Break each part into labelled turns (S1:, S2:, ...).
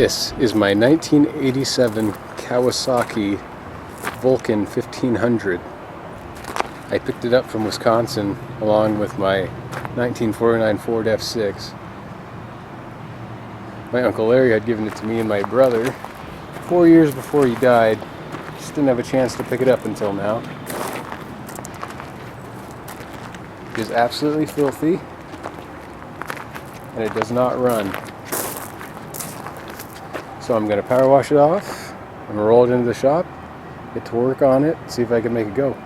S1: This is my 1987 Kawasaki Vulcan 1500. I picked it up from Wisconsin along with my 1949 Ford F6. My Uncle Larry had given it to me and my brother 4 years before he died. Just didn't have a chance to pick it up until now. It is absolutely filthy and it does not run. So I'm going to power wash it off, I'm going to roll it into the shop, get to work on it, see if I can make it go.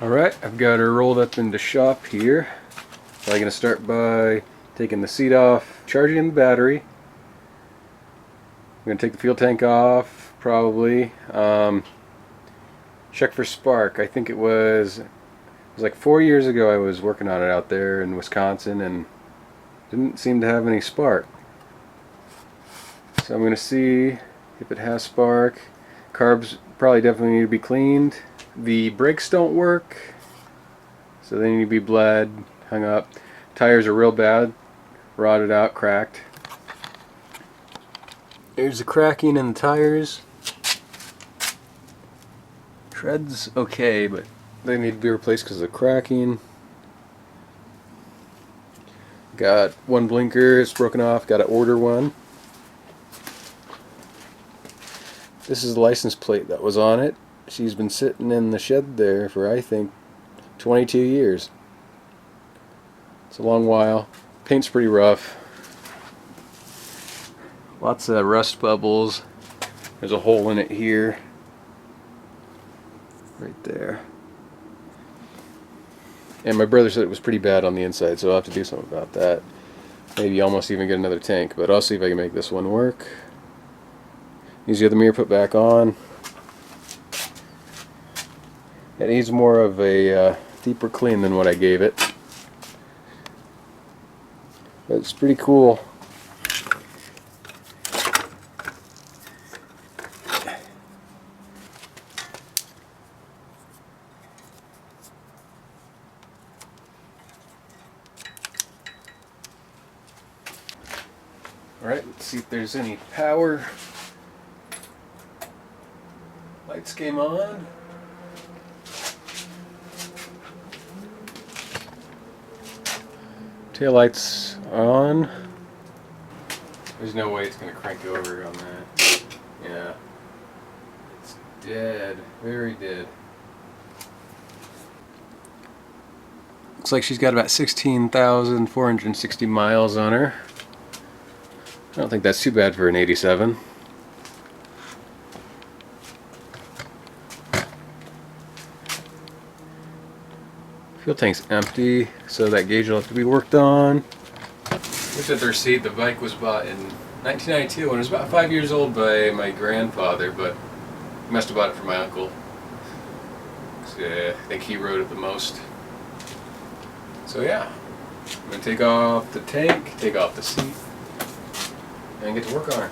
S1: Alright, I've got her rolled up into shop here. So I'm going to start by taking the seat off, charging the battery. I'm going to take the fuel tank off, probably. Check for spark. I think it was like 4 years ago I was working on it out there in Wisconsin and didn't seem to have any spark. So I'm going to see if it has spark. Carbs probably definitely need to be cleaned. The brakes don't work, so they need to be bled, hung up. Tires are real bad, rotted out, cracked. There's a cracking in the tires. Tread's okay, but they need to be replaced because of the cracking. Got one blinker, it's broken off, got to order one. This is the license plate that was on it. She's been sitting in the shed there for, I think, 22 years. It's a long while. Paint's pretty rough. Lots of rust bubbles. There's a hole in it here. Right there. And my brother said it was pretty bad on the inside, so I'll have to do something about that. Maybe almost even get another tank, but I'll see if I can make this one work. Needs the other mirror put back on. It needs more of a deeper clean than what I gave it. But it's pretty cool. see if there's any power. Lights came on. Tail lights on. There's no way it's going to crank over on that. Yeah. It's dead. Very dead. Looks like she's got about 16,460 miles on her. I don't think that's too bad for an 87. Fuel tank's empty, so that gauge will have to be worked on. Looked at the receipt. The bike was bought in 1992 and it was about 5 years old by my grandfather, but he must have bought it for my uncle. I think he rode it the most. So yeah, I'm going to take off the tank, take off the seat, and get to work on her.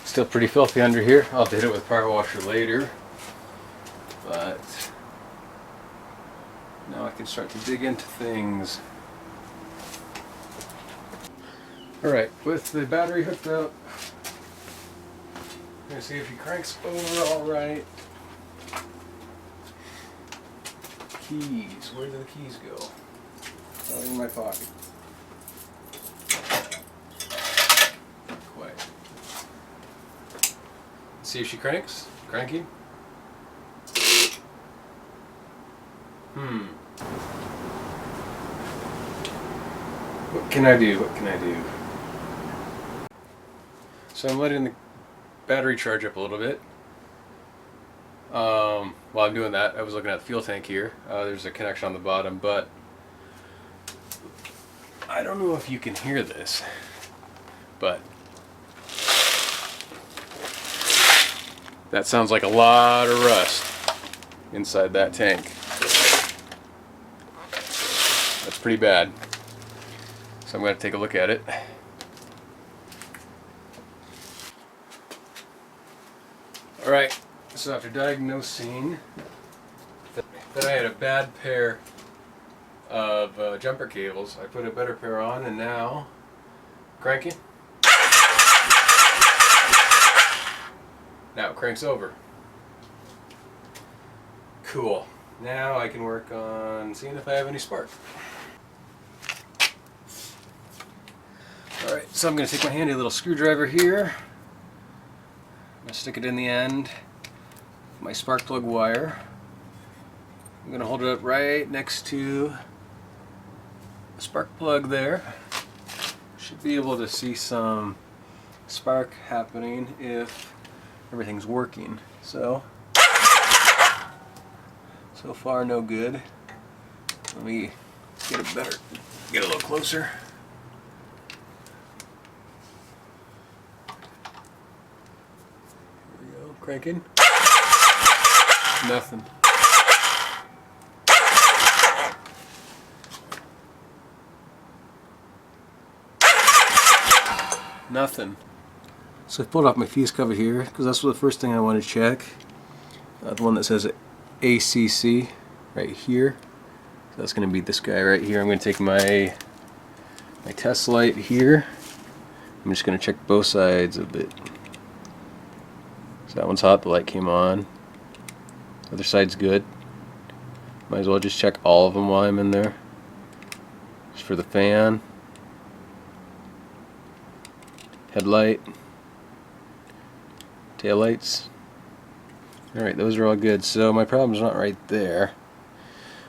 S1: Still pretty filthy under here. I'll hit it with a power washer later, but now I can start to dig into things. Alright, with the battery hooked up, I'm going to see if he cranks over alright. Keys, where do the keys go? Oh, in my pocket. See if she cranks. Cranky. What can I do? What can I do? So I'm letting the battery charge up a little bit. While I'm doing that, I was looking at the fuel tank here. There's a connection on the bottom, but I don't know if you can hear this, but that sounds like a lot of rust inside that tank. That's pretty bad. So I'm going to take a look at it. Alright, so after diagnosing that I had a bad pair of jumper cables, I put a better pair on, and now cranking. Now it cranks over. Cool. Now I can work on seeing if I have any spark. Alright, so I'm going to take my handy little screwdriver here. I'm going to stick it in the end of my spark plug wire. I'm going to hold it up right next to the spark plug there. Should be able to see some spark happening if everything's working. So far no good. Let me get a little closer. Here we go, cranking. Nothing. Nothing. So I pulled off my fuse cover here because that's the first thing I want to check. The one that says ACC right here. So that's going to be this guy right here. I'm going to take my test light here. I'm just going to check both sides of it. So that one's hot. The light came on. The other side's good. Might as well just check all of them while I'm in there. Just for the fan, headlight, tail lights. Alright, those are all good. So my problem's not right there.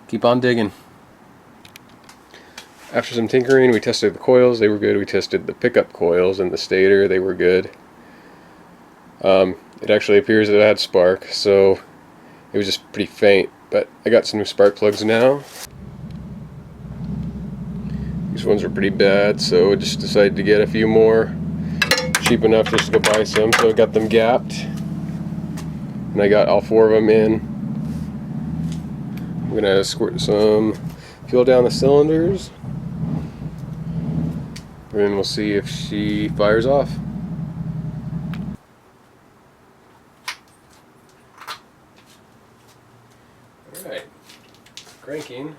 S1: Keep on digging. After some tinkering, we tested the coils. They were good. We tested the pickup coils and the stator. They were good. It actually appears that it had spark, so it was just pretty faint. But I got some new spark plugs now. These ones were pretty bad, so I just decided to get a few more. Cheap enough just to go buy some, so I got them gapped. And I got all 4 of them in I'm gonna squirt some fuel down the cylinders, and then we'll see if she fires off. Alright, cranking.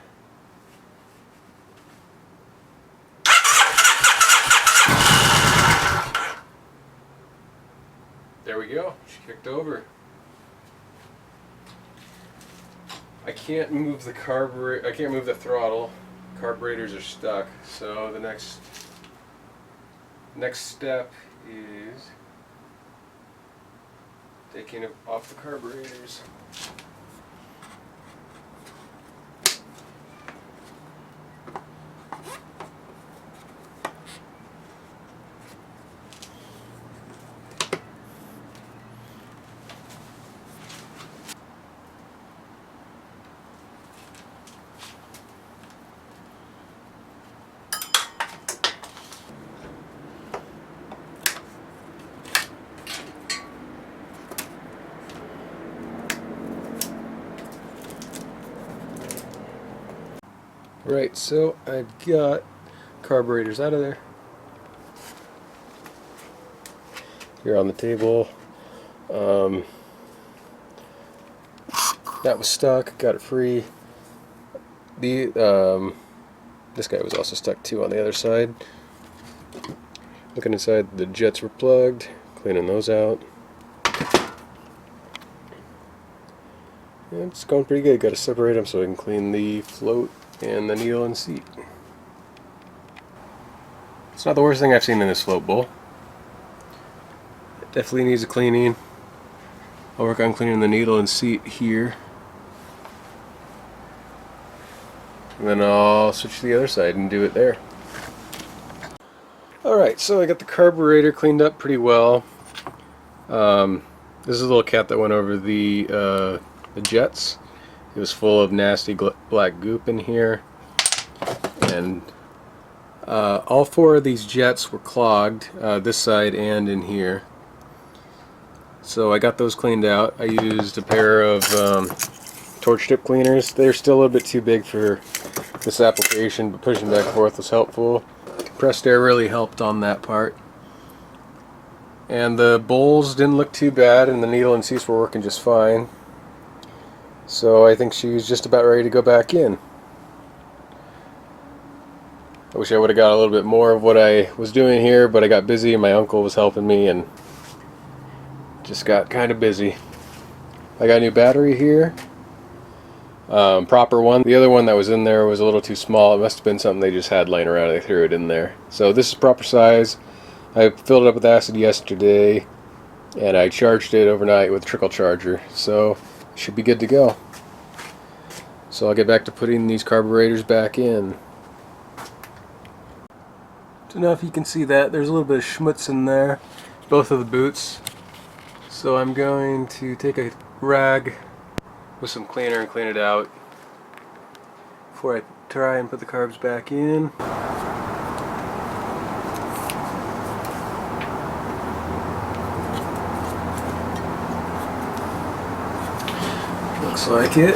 S1: There we go, she kicked over. I can't move the carburetor, I can't move the throttle. Carburetors are stuck, so the next step is taking it off the carburetors. Right, so I've got carburetors out of there. Here on the table. That was stuck, got it free. This guy was also stuck too on the other side. Looking inside, the jets were plugged, cleaning those out. And it's going pretty good. Got to separate them so I can clean the float and the needle and seat. It's not the worst thing I've seen in this float bowl. It definitely needs a cleaning. I'll work on cleaning the needle and seat here. And then I'll switch to the other side and do it there. Alright, so I got the carburetor cleaned up pretty well. This is a little cap that went over the jets. It was full of nasty black goop in here, and all four of these jets were clogged, this side and in here. So I got those cleaned out. I used a pair of torch tip cleaners. They're still a little bit too big for this application, but pushing back and forth was helpful. Compressed air really helped on that part. And the bowls didn't look too bad, and the needle and seats were working just fine. So I think she was just about ready to go back in. I wish I would have got a little bit more of what I was doing here, but I got busy and my uncle was helping me and just got kind of busy. I got a new battery here. Proper one. The other one that was in there was a little too small. It must have been something they just had laying around and they threw it in there. So this is proper size. I filled it up with acid yesterday and I charged it overnight with a trickle charger. So should be good to go. So I'll get back to putting these carburetors back in. Don't know if you can see that. There's a little bit of schmutz in there, both of the boots. So I'm going to take a rag with some cleaner and clean it out before I try and put the carbs back in. Looks like it.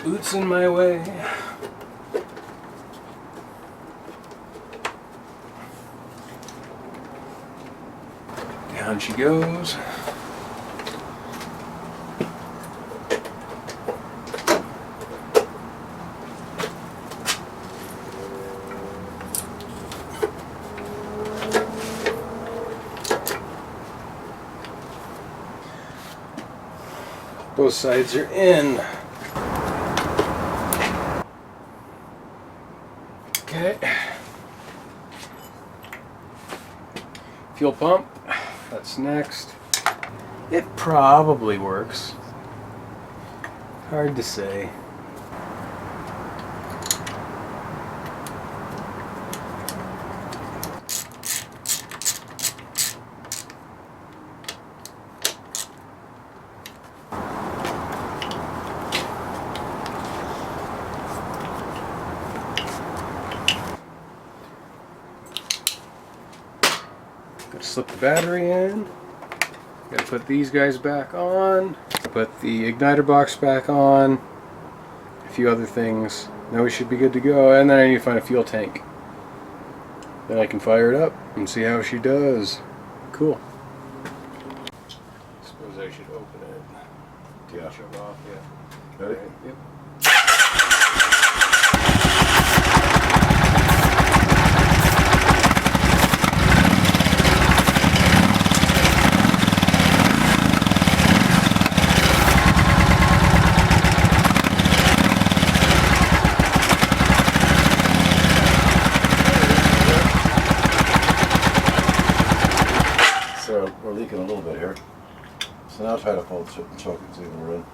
S1: Boots in my way. Down she goes. Both sides are in. Okay. Fuel pump, that's next. It probably works. Hard to say. slip the battery in. Gotta put these guys back on. Put the igniter box back on. A few other things. Now we should be good to go. And then I need to find a fuel tank. Then I can fire it up and see how she does. Cool. Suppose I should open it.
S2: Yeah.
S1: Shut off. Yeah.
S2: Ready?
S1: Right, yep.
S2: So we're leaking a little bit here. So now try to pull the choke and see if we're in.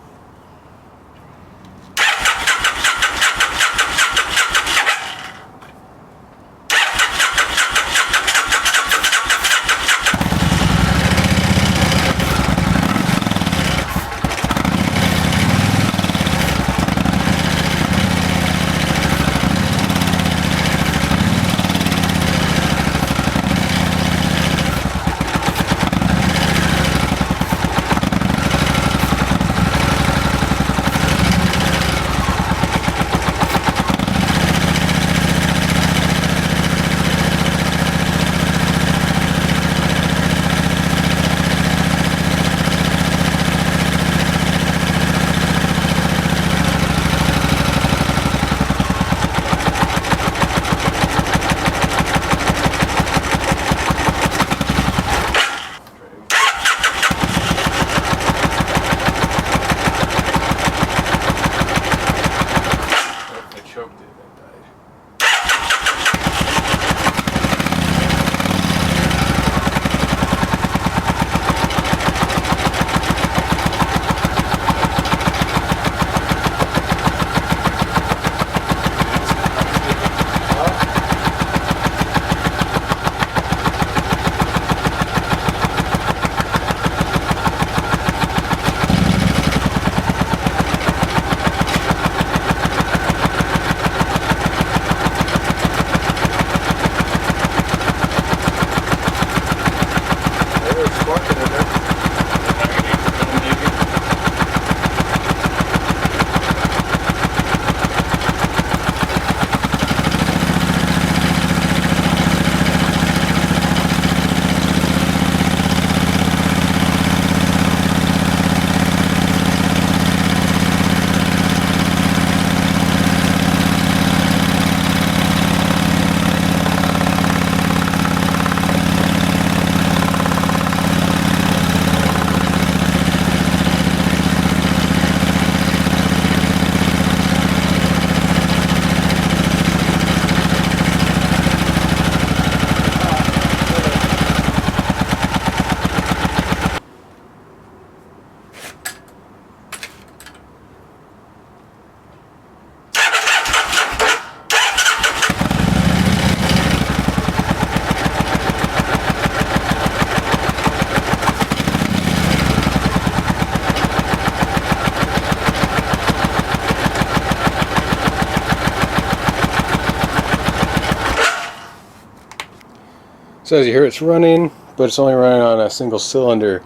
S1: So as you hear, it's running, but it's only running on a single cylinder,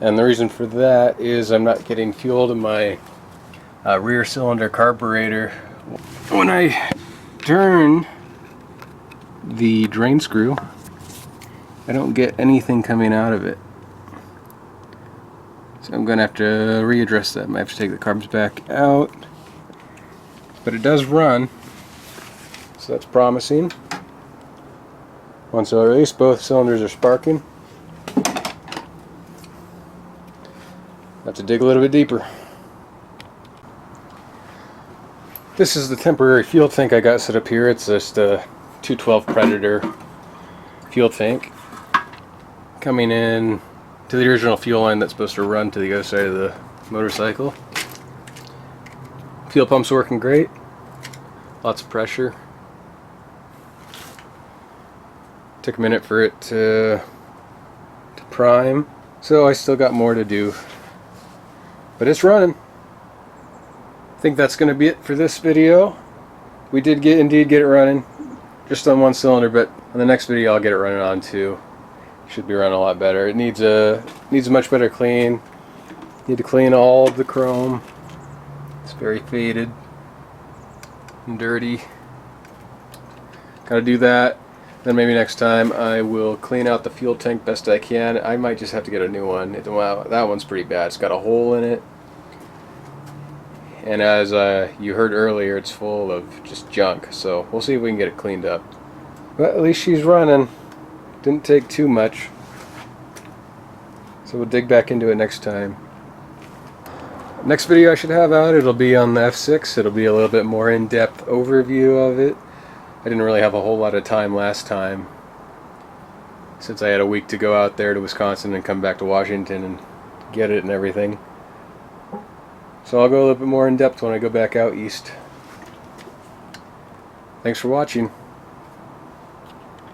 S1: and the reason for that is I'm not getting fuel to my rear cylinder carburetor. When I turn the drain screw, I don't get anything coming out of it. So I'm going to have to readdress that. I might have to take the carbs back out, but it does run, so that's promising. Once I release, both cylinders are sparking. Have to dig a little bit deeper. This is the temporary fuel tank I got set up here. It's just a 212 Predator fuel tank coming in to the original fuel line that's supposed to run to the other side of the motorcycle. Fuel pump's working great. Lots of pressure. Took a minute for it to prime, so I still got more to do, but it's running. I think that's going to be it for this video. We did indeed get it running, just on one cylinder, but on the next video I'll get it running on two. Should be running a lot better. It needs a much better clean. Need to clean all of the chrome. It's very faded and dirty. Gotta do that. Then maybe next time I will clean out the fuel tank best I can. I might just have to get a new one. Wow, that one's pretty bad. It's got a hole in it. And as you heard earlier, it's full of just junk. So we'll see if we can get it cleaned up. But at least she's running. Didn't take too much. So we'll dig back into it next time. Next video I should have out, it'll be on the F6. It'll be a little bit more in-depth overview of it. I didn't really have a whole lot of time last time, since I had a week to go out there to Wisconsin and come back to Washington and get it and everything. So I'll go a little bit more in depth when I go back out east. Thanks for watching.